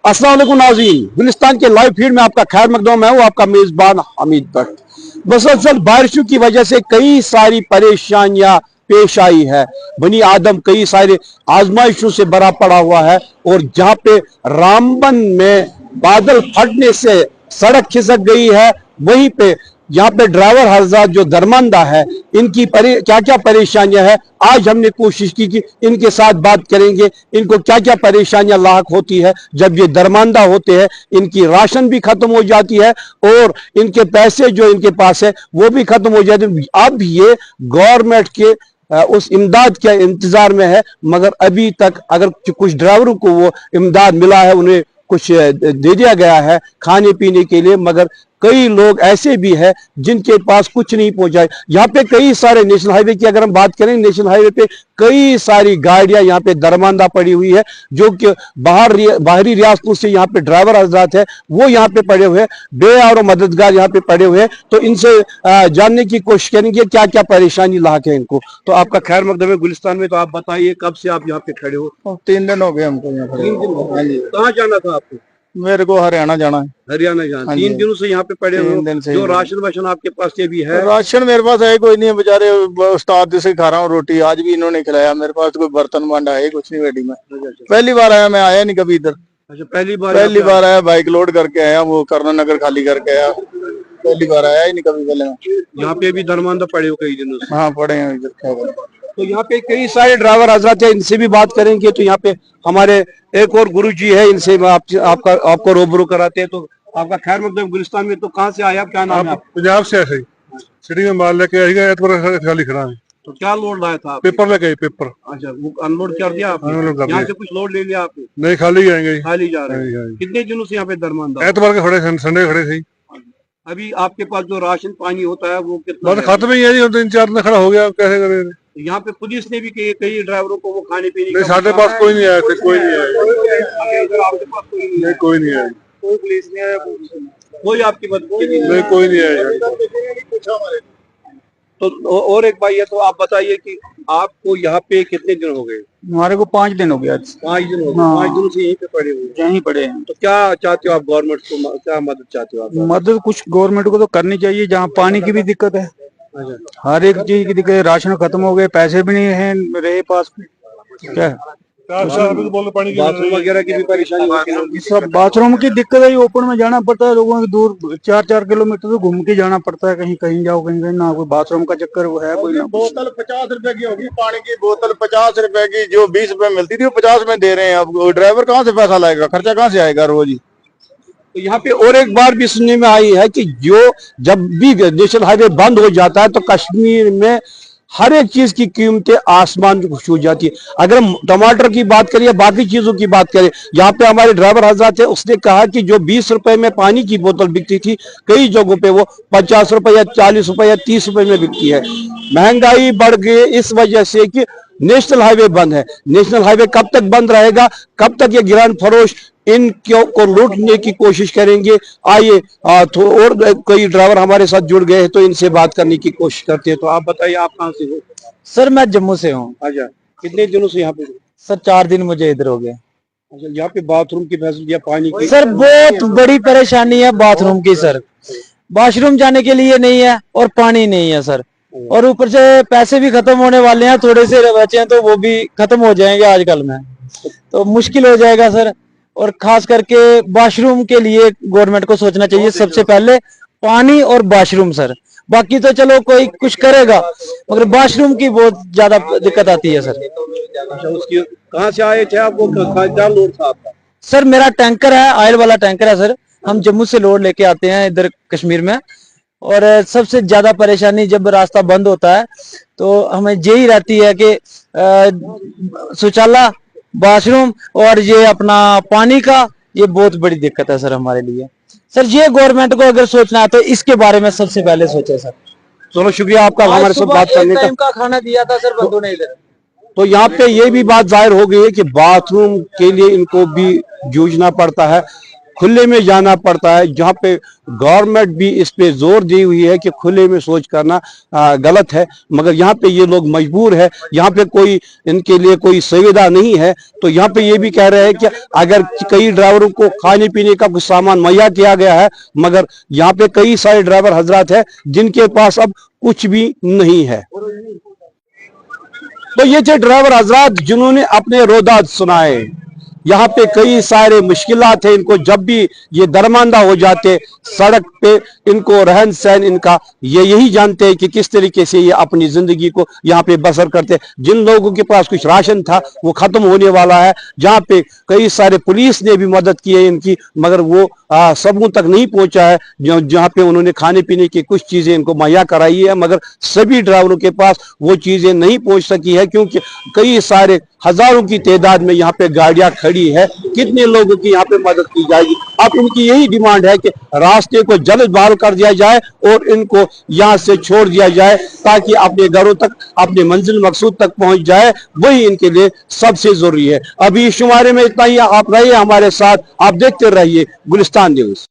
अस्सलाम वालेकुम नाज़रीन, गुलिस्तान के लाइव फीड में आपका खैर मकदम है। वो आपका मेजबान हमीद भट्ट। मुसलसल बारिशों की वजह से कई सारी परेशानियां पेश आई है। बनी आदम कई सारे आजमाइशों से भरा पड़ा हुआ है और जहां पे रामबन में बादल फटने से सड़क खिसक गई है, वहीं पे यहाँ पे ड्राइवर हजरात जो दरमंदा है, इनकी क्या क्या परेशानियां हैं, आज हमने कोशिश की कि इनके साथ बात करेंगे। इनको क्या क्या परेशानियां लाक होती है जब ये दरमंदा होते हैं। इनकी राशन भी खत्म हो जाती है और इनके पैसे जो इनके पास है वो भी खत्म हो जाते हैं। अब ये गवर्नमेंट के उस इमदाद के इंतजार में है, मगर अभी तक अगर कुछ ड्राइवरों को वो इमदाद मिला है, उन्हें कुछ दे दिया गया है खाने पीने के लिए, मगर कई लोग ऐसे भी हैं जिनके पास कुछ नहीं पहुंचा है। यहाँ पे कई सारे नेशनल हाईवे की अगर हम बात करें, नेशनल हाईवे पे कई सारी गाड़ियां यहाँ पे दरमांदा पड़ी हुई है, जो कि बाहरी रियासतों से यहाँ पे ड्राइवर हजरात है वो यहाँ पे पड़े हुए हैं, बेयारो मददगार यहाँ पे पड़े हुए हैं। तो इनसे जानने की कोशिश करेंगे क्या क्या परेशानी लाक है इनको। तो आपका खैर मकदम है गुलिस्तान में, तो आप बताइए कब से आप यहाँ पे खड़े हो? 3 दिन हो गए हमको यहाँ पर। 3 दिन हो गए। कहाँ जाना था आपको? मेरे को हरियाणा जाना है। हरियाणा जाना। 3 दिनों से यहाँ पे पड़े हो। जो राशन वाशन आपके पास ये भी है? राशन मेरे पास है कोई नहीं है, बेचारे उस्ताद से खा रहा हूँ रोटी, आज भी इन्होंने खिलाया। मेरे पास कोई बर्तन बांधा है कुछ नहीं रेडी में। पहली बार आया, मैं आया नहीं कभी इधर। अच्छा, पहली बार आया, बाइक लोड करके आया, वो करना नगर खाली करके आया। पहली बार आया ही नहीं कभी पहले। यहाँ पे भी दरमांदा पड़े हो कई दिनों से? हाँ पड़े हैं इधर। तो यहाँ पे कई सारे ड्राइवर हजरात है, इनसे भी बात करेंगे। तो यहाँ पे हमारे एक और गुरुजी है, इनसे आपको रूबरू कराते हैं। तो आपका खैर मकदम गुलिस्तान में, तो कहाँ से आया, क्या नाम है? पंजाब से ऐसे ही सिटी में माल लेके आएगा, खाली खड़ा है। तो क्या लोड लाया था? पेपर लेके आए, पेपर। अच्छा, वो अनलोड कर दिया आपने? यहाँ से कुछ लोड ले लिया आपने? नहीं, खाली आएंगे। खाली जा रहे हैं। कितने दिनों से यहाँ पे दरमांदा? एतवार के खड़े, संडे खड़े थे। अभी आपके पास जो राशन पानी होता है वो कितना? बस खत्म ही है जी, 3-4 दिन खड़ा हो गया, कैसे करें? यहाँ पे पुलिस ने भी कई ड्राइवरों को वो खाने पीने नहीं, साढ़े पास कोई नहीं आया, कोई नहीं आया। आपके पास नहीं, कोई नहीं आया, कोई पुलिस नहीं आया, कोई आपकी मदद नहीं, कोई नहीं आया। तो और एक भाई है, तो आप बताइए कि आपको यहाँ पे कितने दिन हो गए? हमारे को 5 दिन हो गया। 5 दिन हो गए। 5 दिनों से यहीं पे पड़े हुए? यहीं पड़े हैं। तो क्या चाहते हो आप गवर्नमेंट को, क्या मदद चाहते हो आप? मदद कुछ गवर्नमेंट को तो करनी चाहिए। जहाँ पानी की भी दिक्कत है, हर एक चीज की दिक्कत है। राशन खत्म हो गए, पैसे भी नहीं है रहे पास में, क्या बाथरूम वगैरह की भी परेशानी होती है? सब बाथरूम की दिक्कत है। ओपन में जाना पड़ता है, लोगों को दूर 4-4 किलोमीटर तो घूम के जाना पड़ता है। कहीं कहीं जाओ, कहीं कहीं ना कोई बाथरूम का चक्कर वो है कोई ना। बोतल 50 रुपए की होगी, पानी की बोतल 50 रुपए की, जो 20 रुपए मिलती थी वो 50 में दे रहे हैं। अब ड्राइवर कहाँ से पैसा लाएगा, खर्चा कहाँ से आएगा रोज ही। तो यहाँ पे और एक बार भी सुनने में आई है कि जब भी नेशनल हाईवे बंद हो जाता है तो कश्मीर में हर एक चीज की कीमतें आसमान को छू जाती है। अगर हम टमाटर की बात करें या बाकी चीजों की बात करें, यहाँ पे हमारे ड्राइवर हजरात है, उसने कहा कि जो 20 रुपए में पानी की बोतल बिकती थी, कई जगहों पे वो 50 रुपए या 40 रुपए या 30 रुपए में बिकती है। महंगाई बढ़ गई इस वजह से कि नेशनल हाईवे बंद है। नेशनल हाईवे कब तक बंद रहेगा, कब तक ये गिरान फरोश इनको लूटने की कोशिश करेंगे? आइए तो और कई ड्राइवर हमारे साथ जुड़ गए हैं, तो इनसे बात करने की कोशिश करते हैं। तो आप बताइए, आप कहाँ से हो? सर मैं जम्मू से हूँ। अच्छा, कितने दिनों से यहाँ पे? सर 4 दिन मुझे इधर हो गए। अच्छा, यहाँ पे बाथरूम की फैसिलिटी, पानी की? सर बहुत बड़ी परेशानी है बाथरूम की सर। वॉशरूम जाने के लिए नहीं है और पानी नहीं है सर, और ऊपर से पैसे भी खत्म होने वाले हैं। थोड़े से बचे हैं तो वो भी खत्म हो जाएंगे आजकल में, तो मुश्किल हो जाएगा सर। और खास करके वॉशरूम के लिए गवर्नमेंट को सोचना चाहिए सबसे पहले, पानी और वॉशरूम सर। बाकी तो चलो कोई कुछ करेगा, मगर वॉशरूम की बहुत ज्यादा दिक्कत आती है सर। अच्छा, उसकी कहाँ से आए थे आप? वो क्या लोड था आपका? सर मेरा टैंकर है, ऑयल वाला टैंकर है सर। हम जम्मू से लोड लेके आते हैं इधर कश्मीर में। और सबसे ज्यादा परेशानी जब रास्ता बंद होता है तो हमें यही रहती है कि शौचालय, वॉशरूम और ये अपना पानी का, ये बहुत बड़ी दिक्कत है सर हमारे लिए। सर ये गवर्नमेंट को अगर सोचना है तो इसके बारे में सबसे पहले सोचे सर। चलो शुक्रिया आपका हमारे साथ बात करने का। टाइम का खाना दिया था सर बंदों ने इधर। तो यहाँ पे ये भी बात जाहिर हो गई है कि बाथरूम के लिए इनको भी जूझना पड़ता है। खुले में जाना पड़ता है, जहाँ पे गवर्नमेंट भी इस पे जोर दी हुई है कि खुले में शौच करना गलत है, मगर यहाँ पे ये लोग मजबूर है, यहाँ पे कोई इनके लिए कोई सुविधा नहीं है। तो यहाँ पे ये भी कह रहे हैं कि अगर कई ड्राइवरों को खाने पीने का कुछ सामान मुहैया किया गया है, मगर यहाँ पे कई सारे ड्राइवर हजरात है जिनके पास अब कुछ भी नहीं है। तो ये थे ड्राइवर हजरात जिन्होंने अपने रोदात सुनाए। यहाँ पे कई सारे मुश्किलात है, इनको जब भी ये दरमांदा हो जाते सड़क पे, इनको रहन सहन इनका ये यही जानते हैं कि किस तरीके से ये अपनी जिंदगी को यहाँ पे बसर करते। जिन लोगों के पास कुछ राशन था वो खत्म होने वाला है, जहाँ पे कई सारे पुलिस ने भी मदद की है इनकी, मगर वो सबों तक नहीं पहुंचा है। जहाँ पे उन्होंने खाने पीने की कुछ चीजें इनको मुहैया कराई है, मगर सभी ड्राइवरों के पास वो चीजें नहीं पहुंच सकी है, क्योंकि कई सारे हजारों की तादाद में यहाँ पे गाड़ियां खड़ी है। कितने लोगों की यहाँ पे मदद की जाएगी? अब इनकी यही डिमांड है कि रास्ते को जल्द बहाल कर दिया जाए और इनको यहाँ से छोड़ दिया जाए, ताकि अपने घरों तक, अपने मंजिल मकसूद तक पहुंच जाए। वही इनके लिए सबसे जरूरी है। अभी इस शुमारे में इतना ही। आप रहिए हमारे साथ, आप देखते रहिए गुलिस्तान न्यूज।